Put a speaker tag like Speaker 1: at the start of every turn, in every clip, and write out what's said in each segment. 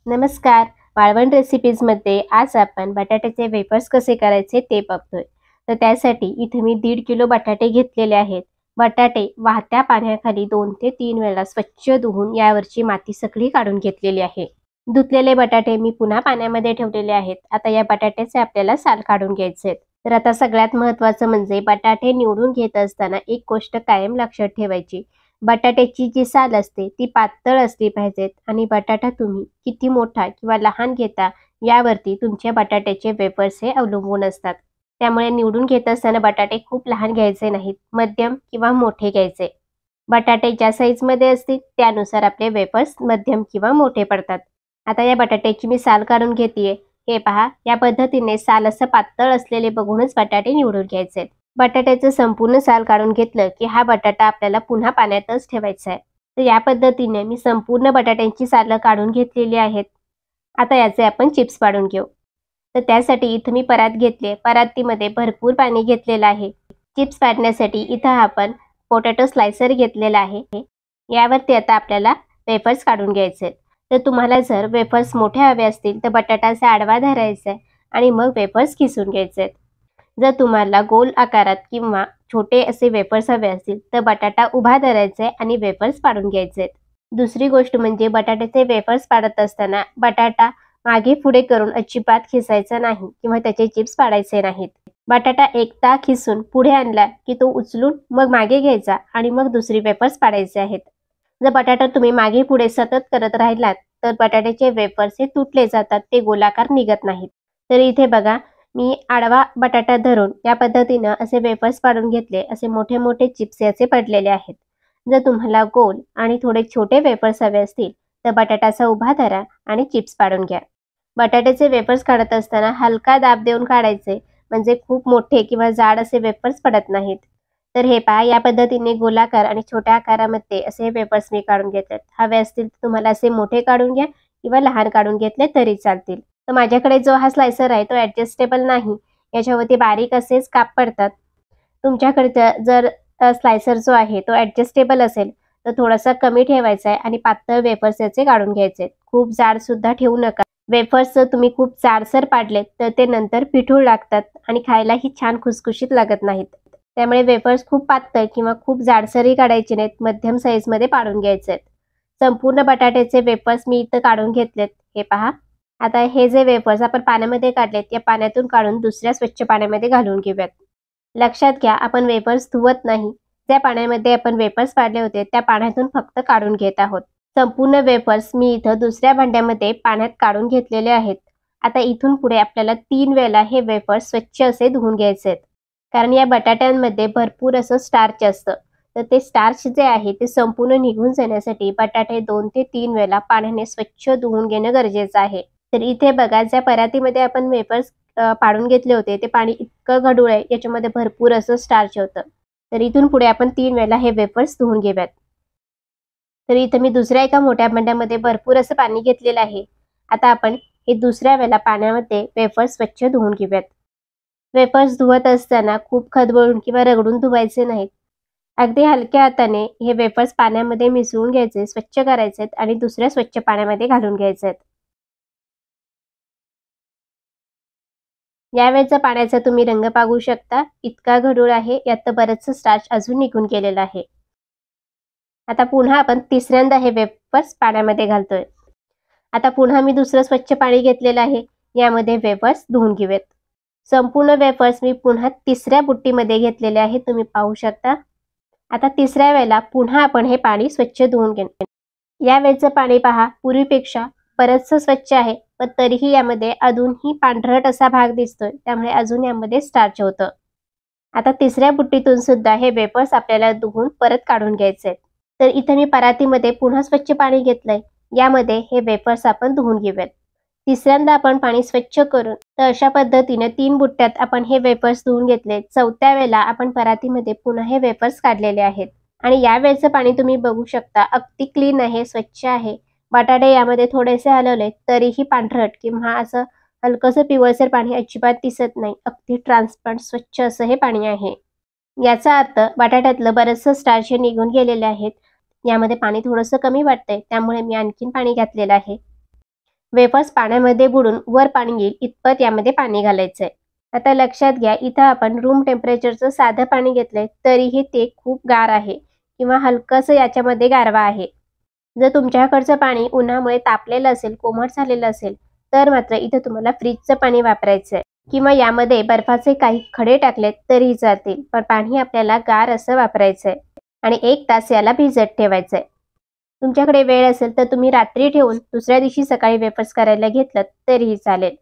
Speaker 1: नमस्कार. वाळवण रेसिपीजमध्ये आज आपण बटाट्याचे वेफर्स कसे करायचे ते बघतोय. तर त्यासाठी इथे मी 1.5 किलो बटाटे घेतलेले आहेत. बटाटे वाहत्या पाण्याखाली 2 ते 3 वेळा स्वच्छ धुवून यावरची माती सगळी काढून घेतलेली आहे. धुतलेले बटाटे मी पुन्हा पाण्यामध्ये ठेवलेले आहेत. आता या बटाट्याचे आपल्याला साल काढून घ्यायचे आहेत. तर आता सगळ्यात महत्त्वाचं म्हणजे बटाटे निवडून घेत असताना एक गोष्ट कायम लक्षात ठेवायची. बटाट्याची जी साल असते ती पातळ असली पाहिजेत आणि बटाटा तुम्ही किती मोठा किंवा लहान घेता यावरती तुमच्या बटाट्याचे वेफर्स हे अवलंबून असतात. त्यामुळे निवडून घेत असताना बटाटे खूप लहान घ्यायचे नाहीत, मध्यम किंवा मोठे घ्यायचे. बटाटे ज्या साईजमध्ये असतील त्यानुसार आपले वेफर्स मध्यम किंवा मोठे पडतात. आता या बटाट्याची मी साल काढून घेतेय. हे पहा, या पद्धतीने साल असं पातळ असलेले बघूनच बटाटे निवडून घ्यायचे. बटाट्याचं संपूर्ण साल काढून घेतलं की हा बटाटा आपल्याला पुन्हा पाण्यातच ठेवायचा आहे. तर या पद्धतीने मी संपूर्ण बटाट्यांची सालं काढून घेतलेली आहेत. आता याचे आपण चिप्स पाडून घेऊ. तर त्यासाठी इथं मी परात घेतली. परातीमध्ये भरपूर पाणी घेतलेलं आहे. चिप्स पाडण्यासाठी इथं आपण पोटॅटो स्लायसर घेतलेला आहे. यावरती आता आपल्याला वेफर्स काढून घ्यायचे. तर तुम्हाला जर वेफर्स मोठे हवे असतील तर बटाटाचा आडवा धरायचा आहे आणि मग वेफर्स किसून घ्यायचे. जर तुम्हाला गोल आकारात किंवा छोटे असे वेफर्स हवे असतील तर बटाटा उभा धरायचा आणि वेफर्स पाडून घ्यायचे. दुसरी गोष्ट म्हणजे बटाट्याचे वेफर्स पाडत असताना बटाटा मागे पुढे करून अजिबात खिसायचा नाही किंवा त्याचे चिप्स पाडायचे नाहीत. बटाटा एकदा खिसून पुढे आणला की तो उचलून मग मागे घ्यायचा आणि मग दुसरी वेफर्स पाडायचे आहेत. जर बटाटा तुम्ही मागे पुढे सतत करत राहिलात तर बटाट्याचे वेफर्स हे तुटले जातात, ते गोलाकार निघत नाहीत. तर इथे बघा, मी आडवा बटाटा धरून या पद्धतीनं असे वेफर्स पाडून घेतले. असे मोठे मोठे चिप्स याचे पडलेले आहेत. जर तुम्हाला गोल आणि थोडे छोटे वेफर्स हवे असतील तर बटाटाचा उभा धरा आणि चिप्स पाडून घ्या. बटाट्याचे वेफर्स काढत असताना हलका दाब देऊन काढायचे, म्हणजे खूप मोठे किंवा जाड असे वेफर्स पडत नाहीत. तर हे पहा, या पद्धतीने गोलाकार आणि छोट्या आकारामध्ये असे वेफर्स मी काढून घेतलेत. हवे असतील तर तुम्हाला असे मोठे काढून घ्या किंवा लहान काढून घेतले तरी चालतील. तर माझ्याकडे जो हा स्लायसर आहे तो ॲडजस्टेबल नाही, याच्यावरती बारीक असेच काप पडतात. तुमच्याकडे जर स्लायसर जो आहे तो ॲडजस्टेबल असेल तर थोडासा कमी ठेवायचा आहे आणि पातळ वेफर्स याचे काढून घ्यायचे. खूप जाड सुद्धा ठेवू नका. वेफर्स जर तुम्ही खूप जाडसर पाडलेत तर ते नंतर पिठूळ लागतात आणि खायलाही छान खुसखुशीत लागत नाहीत. त्यामुळे वेफर्स खूप पातळ किंवा खूप जाडसरही काढायचे नाहीत, मध्यम साईजमध्ये पाडून घ्यायचे आहेत. संपूर्ण बटाट्याचे वेफर्स मी इथं काढून घेतलेत. हे पहा, आता हे जे वेफर्स आपण पाण्यामध्ये काढलेत या पाण्यातून काढून दुसऱ्या स्वच्छ पाण्यामध्ये घालून घेऊयात. लक्षात घ्या, आपण वेफर्स धुवत नाही. ज्या पाण्यामध्ये आपण वेफर्स पाडले होते त्या पाण्यातून फक्त काढून घेत आहोत. संपूर्ण वेफर्स मी इथं दुसऱ्या भांड्यामध्ये पाण्यात काढून घेतलेले आहेत. आता इथून पुढे आपल्याला 3 वेळा हे वेफर्स स्वच्छ असे धुवून घ्यायचे आहेत. कारण या बटाट्यांमध्ये भरपूर असं स्टार्च असतं. तर ते स्टार्च जे आहे ते संपूर्ण निघून जाण्यासाठी बटाटे 2 ते 3 वेळा पाण्याने स्वच्छ धुवून घेणं गरजेचं आहे. तर इथे बघा, ज्या परातीमध्ये आपण वेफर्स पाडून घेतले होते ते पाणी इतकं गढूळ आहे, याच्यामध्ये भरपूर असं स्टार्च होतं. तर इथून पुढे आपण 3 वेळा हे वेफर्स धुवून घेऊयात. तर इथं मी दुसऱ्या एका मोठ्या भांड्यामध्ये भरपूर असं पाणी घेतलेलं आहे. आता आपण हे दुसऱ्या वेळेला पाण्यामध्ये वेफर्स स्वच्छ धुवून घेऊयात. वेफर्स धुवत असताना खूप खदबळून किंवा रगडून धुवायचे नाहीत. अगदी हलक्या हाताने हे वेफर्स पाण्यामध्ये मिसळून घ्यायचे, स्वच्छ करायचे आणि दुसऱ्या स्वच्छ पाण्यामध्ये घालून घ्यायचे. यावेळेचा पाण्याचा तुम्ही रंग पाहू शकता, इतका गढूळ आहे. यात बरंचसं स्टार्च अजून निघून गेलेलं आहे. आता पुन्हा आपण तिसऱ्यांदा हे वेफर्स पाण्यामध्ये घालतोय. आता पुन्हा मी दुसरं स्वच्छ पाणी घेतलेलं आहे. यामध्ये वेफर्स धुवून घेऊयात. संपूर्ण वेफर्स मी पुन्हा तिसऱ्या बुट्टीमध्ये घेतलेले आहे, तुम्ही पाहू शकता. आता तिसऱ्या वेळेला पुन्हा आपण हे पाणी स्वच्छ धुवून घेऊ. यावेळेचं पाणी पहा, पूर्वीपेक्षा बरंचसं स्वच्छ आहे, पण तरीही यामध्ये अजूनही पांढरट असा भाग दिसतोय. त्यामुळे अजून यामध्ये स्टार्च होतं. आता तिसऱ्या बुट्टीतून सुद्धा हे वेफर्स आपल्याला धुवून परत काढून घ्यायचे आहेत. तर इथे मी परातीमध्ये पुन्हा स्वच्छ पाणी घेतलंय. यामध्ये हे वेफर्स आपण धुवून घेऊयात. तिसऱ्यांदा आपण पाणी स्वच्छ करून तर अशा पद्धतीने 3 बुट्ट्यात आपण हे वेफर्स धुवून घेतले. चौथ्या वेळेला आपण परातीमध्ये पुन्हा हे वेफर्स काढलेले आहेत आणि यावेळेचं पाणी तुम्ही बघू शकता, अगदी क्लीन आहे, स्वच्छ आहे. बटाटे यामध्ये थोडेसे हलवले तरीही पांढरट किंवा असं हलकंसं पिवळसर पाणी अजिबात दिसत नाही. अगदी ट्रान्सपरंट स्वच्छ असं हे पाणी आहे. याचा अर्थ बटाट्यातलं बरंचसं स्टार्च हे निघून गेलेले आहेत. यामध्ये पाणी थोडंसं कमी वाटतंय, त्यामुळे मी आणखीन पाणी घातलेलं आहे. वेफर्स पाण्यामध्ये बुडून वर पाणी येईल इतपत यामध्ये पाणी घालायचंय. आता लक्षात घ्या, इथं आपण रूम टेम्परेचरचं साधं पाणी घेतलंय, तरीही ते खूप गार आहे किंवा हलकंसं याच्यामध्ये गारवा आहे. जर तुमच्याकडचं पाणी उन्हामुळे तापलेलं असेल, कोमट झालेलं असेल, तर मात्र इथं तुम्हाला फ्रीजचं पाणी वापरायचंय किंवा यामध्ये बर्फाचे काही खडे टाकलेत तरीही चालतील. पण पाणी आपल्याला गार असं वापरायचंय आणि 1 तास याला भिजत ठेवायचंय. तुमच्याकडे वेळ असेल तर तुम्ही रात्री ठेवून दुसऱ्या दिवशी सकाळी वेफर्स करायला घेतलं तरीही चालेल.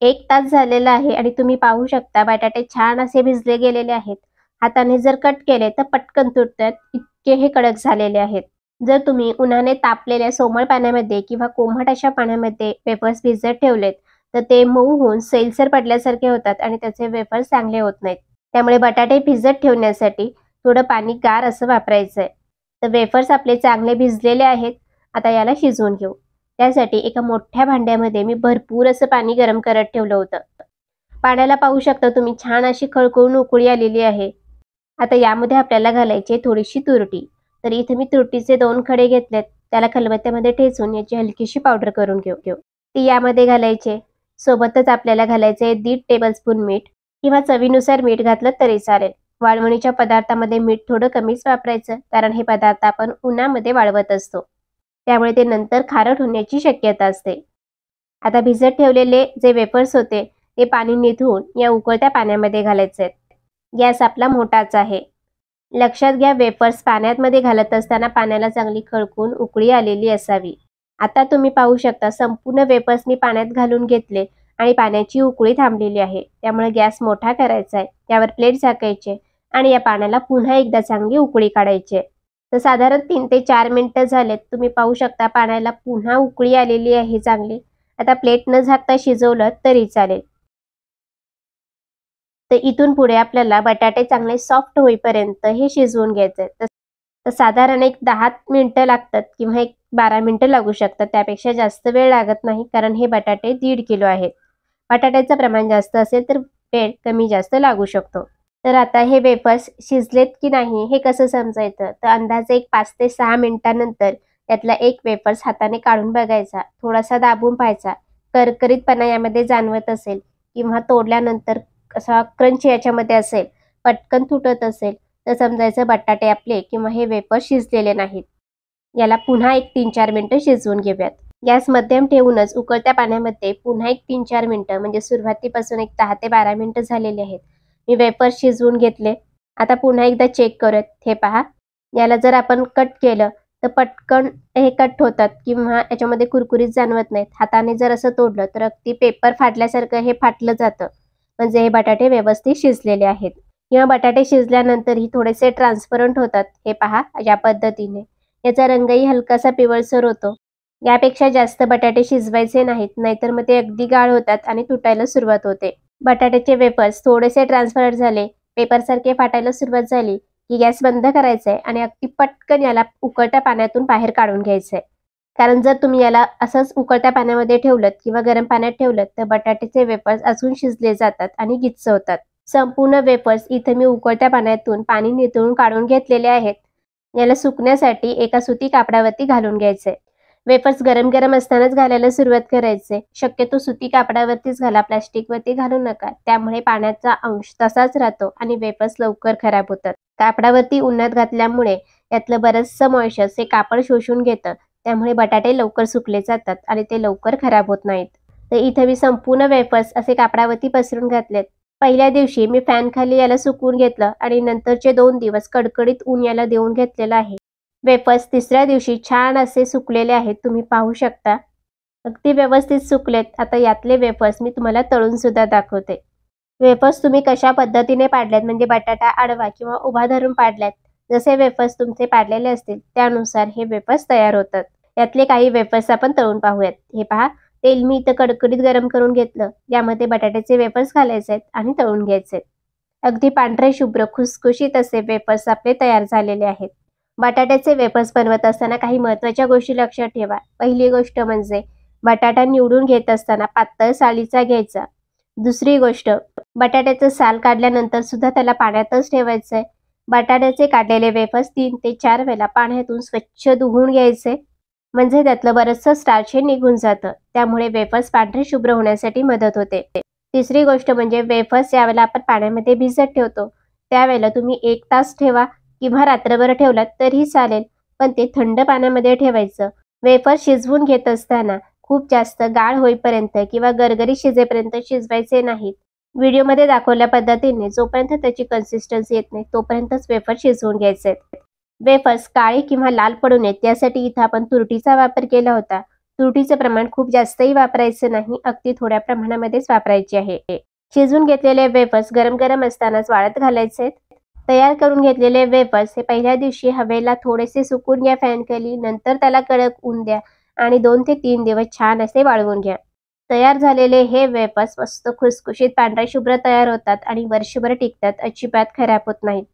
Speaker 1: 1 तास झालेला आहे आणि तुम्ही पाहू शकता बटाटे छान असे भिजले गेलेले आहेत. हाताने जर कट केले तर पटकन तुटतात, इतके हे कडक झालेले आहेत. जर तुम्ही उन्हाने तापलेल्या सोमळ पाण्यामध्ये किंवा कोमट अशा पाण्यामध्ये वेफर्स भिजत ठेवलेत, तर ते मऊ होऊन सैलसर पडल्यासारखे होतात आणि त्याचे वेफर्स चांगले होत नाहीत. त्यामुळे बटाटे भिजत ठेवण्यासाठी थोडं पाणी गार असं वापरायचंय. तर वेफर्स आपले चांगले भिजलेले आहेत. आता याला शिजवून घेऊ. त्यासाठी एका मोठ्या भांड्यामध्ये मी भरपूर असं पाणी गरम करत ठेवलं होतं. पाण्याला पाहू शकता तुम्ही छान अशी खळखळून उकळी आलेली आहे. आता यामध्ये आपल्याला घालायची थोडीशी तुरटी. तर इथे मी तुरटीचे 2 खडे घेतलेत. त्याला खलबत्त्यामध्ये ठेचून याची हलकीशी पावडर करून घेऊ. ती यामध्ये घालायचे. सोबतच आपल्याला घालायचे 1.5 टेबलस्पून मीठ किंवा चवीनुसार मीठ घातलं तरी चालेल. वाळवणीच्या पदार्थामध्ये मीठ थोडं कमीच वापरायचं, कारण हे पदार्थ आपण उन्हामध्ये वाळवत असतो. त्यामुळे ते नंतर खारट होण्याची शक्यता असते. आता भिजत ठेवलेले जे वेफर्स होते ते पाणी निथळून या उकळत्या पाण्यामध्ये घालायचे. गॅस आपला मोठाच आहे. लक्षात घ्या, वेफर्स पाण्यामध्ये घालत असताना पाण्याला चांगली खळखळून उकळी आलेली असावी. आता तुम्ही पाहू शकता संपूर्ण वेफर्स मी पाण्यात घालून घेतले आणि पाण्याची उकळी थांबलेली आहे. त्यामुळे गॅस मोठा करायचा आहे. त्यावर प्लेट झाकायचे आणि या पाण्याला पुन्हा एकदा चांगली उकळी काढायची. तर साधारण 3 ते 4 मिनिटं झालेत. तुम्ही पाहू शकता पाण्याला पुन्हा उकळी आलेली आहे चांगली. आता प्लेट न झाकता शिजवलं तरी चालेल. तर इथून पुढे आपल्याला बटाटे चांगले सॉफ्ट होईपर्यंत हे शिजवून घ्यायचे. तर साधारण एक 10 मिनिटं लागतात किंवा एक 12 मिनिटं लागू शकतात. त्यापेक्षा जास्त वेळ लागत नाही, कारण हे बटाटे 1.5 किलो आहेत. बटाट्याचं प्रमाण जास्त असेल तर वेळ कमी जास्त लागू शकतो. तर आता हे वेफर्स शिजलेत की नाही हे कसं समजायचं? तर अंदाजे एक 5 ते 6 मिनिटांनंतर त्यातला एक वेफर्स हाताने काढून बघायचा. थोडासा दाबून पाहायचा. करकरीतपणा यामध्ये जाणवत असेल किंवा तोडल्यानंतर असा क्रंच याच्यामध्ये असेल, पटकन तुटत असेल, तर समजायचं बटाटे आपले किंवा हे वेफर्स शिजलेले नाहीत. याला पुन्हा एक 3-4 मिनिटं शिजवून घेऊयात. गॅस मध्यम ठेवूनच उकळत्या पाण्यामध्ये पुन्हा एक 3-4 मिनिटं म्हणजे सुरुवातीपासून एक 10 ते 12 मिनिटं झालेली आहेत. मी वेफर्स शिजवून घेतले. आता पुन्हा एकदा चेक करूयात. हे पहा, याला जर आपण कट केलं तर पटकन हे कट होतात किंवा याच्यामध्ये कुरकुरीत जाणवत नाहीत. हाताने जर असं तोडलं तर अगदी पेपर फाटल्यासारखं हे फाटलं जातं. म्हणजे हे बटाटे व्यवस्थित शिजलेले आहेत. किंवा बटाटे शिजल्यानंतरही थोडेसे ट्रान्सपरंट होतात. हे पहा, या पद्धतीने. याचा रंगही हलकासा पिवळसर होतो. यापेक्षा जास्त बटाटे शिजवायचे नाहीत, नाहीतर मग ते अगदी गाळ होतात आणि तुटायला सुरुवात होते. बटाट्याचे वेफर्स थोडेसे ट्रान्सपरंट झाले, पेपरसारखे फाटायला सुरुवात झाली, की गॅस बंद करायचा आहे आणि अगदी पटकन याला उकळत्या पाण्यातून बाहेर काढून घ्यायचं आहे. कारण जर तुम्ही याला असंच उकळत्या पाण्यामध्ये ठेवलत किंवा गरम पाण्यात ठेवलत तर बटाट्याचे वेफर्स अजून शिजले जातात आणि गिच्च होतात. संपूर्ण वेफर्स इथे मी उकळत्या पाण्यातून पाणी निथळून काढून घेतलेले आहेत. याला सुकण्यासाठी एका सुती कापडावरती घालून घ्यायचे. वेफर्स गरम गरम असतानाच घालायला सुरुवात करायचे. शक्यतो सुती कापडावरतीच घाला, प्लास्टिकवरती घालू नका. त्यामुळे पाण्याचा अंश तसाच राहतो आणि वेफर्स लवकर खराब होतात. कापडावरती उन्हात घातल्यामुळे यातलं बरचसं मॉइश्चर हे कापड शोषून घेतं. त्यामुळे बटाटे लवकर सुकले जातात आणि ते लवकर खराब होत नाहीत. तर इथे मी संपूर्ण वेफर्स असे कापडावरती पसरून घातलेत. पहिल्या दिवशी मी फॅन खाली याला सुकवून घेतलं आणि नंतरचे 2 दिवस कडकडीत ऊन याला देऊन घेतलेलं आहे. वेफर्स तिसऱ्या दिवशी छान असे सुकलेले आहेत. तुम्ही पाहू शकता अगदी व्यवस्थित सुकलेत. आता यातले वेफर्स मी तुम्हाला तळून सुद्धा दाखवते. वेफर्स तुम्ही कशा पद्धतीने पाडल्यात, म्हणजे बटाटा आडवा किंवा उभा धरून पाडल्यात, जसे वेफर्स तुमचे पाडलेले असतील त्यानुसार हे वेफर्स तयार होतात. यातले काही वेफर्स आपण तळून पाहूयात. हे पहा, तेल मी इथं कडकडीत गरम करून घेतलं. यामध्ये बटाट्याचे वेफर्स घालायचे आहेत आणि तळून घ्यायचे. अगदी पांढरे शुभ्र खुसखुशीत असे वेफर्स आपले तयार झालेले आहेत. बटाट्याचे वेफर्स बनवत असताना काही महत्त्वाच्या गोष्टी लक्षात ठेवा. पहिली गोष्ट म्हणजे बटाटा निवडून घेत असताना पातळ सालीचा घ्यायचा. दुसरी गोष्ट, बटाट्याचं साल काढल्यानंतर सुद्धा त्याला पाण्यातच ठेवायचंय. बटाट्याचे काढलेले वेफर्स 3 ते 4 वेळा पाण्यातून स्वच्छ धुवून घ्यायचे. म्हणजे त्यातलं बरचसं स्टार्च हे निघून जातं. त्यामुळे वेफर्स पांढरे शुभ्र होण्यासाठी मदत होते. तिसरी गोष्ट म्हणजे वेफर्स ज्यावेळेला आपण पाण्यामध्ये भिजत ठेवतो, त्यावेळेला तुम्ही 1 तास ठेवा किंवा रात्रभर ठेवलात तरीही चालेल, पण ते थंड पाण्यामध्ये ठेवायचं. वेफर्स शिजवून घेत असताना खूप जास्त गाळ होईपर्यंत किंवा गरगरीत शिजेपर्यंत शिजवायचे नाहीत. व्हिडिओमध्ये दाखवल्या पद्धतीने जोपर्यंत त्याची कन्सिस्टन्सी येत नाही, तोपर्यंतच वेफर्स शिजवून घ्यायचे आहेत. वेफर्स काळे किंवा लाल पडू नयेत यासाठी इथं आपण तुरटीचा वापर केला होता. तुरटीचं प्रमाण खूप जास्तही वापरायचं नाही, अगदी थोड्या प्रमाणामध्येच वापरायचे आहे. शिजवून घेतलेले वेफर्स गरम गरम असतानाच वाळत घालायचे. तयार करून घेतलेले वेफर्स हे पहिल्या दिवशी हवेला थोडेसे सुकून घ्या फॅनखाली, नंतर त्याला कडक ऊन द्या आणि 2 ते 3 दिवस छान असे वाळवून घ्या. तयार झालेले हे वेफर्स मस्त खुसखुशीत पांढरे शुभ्र तयार होतात आणि वर्षभर टिकतात, अजिबात खराब होत नाहीत.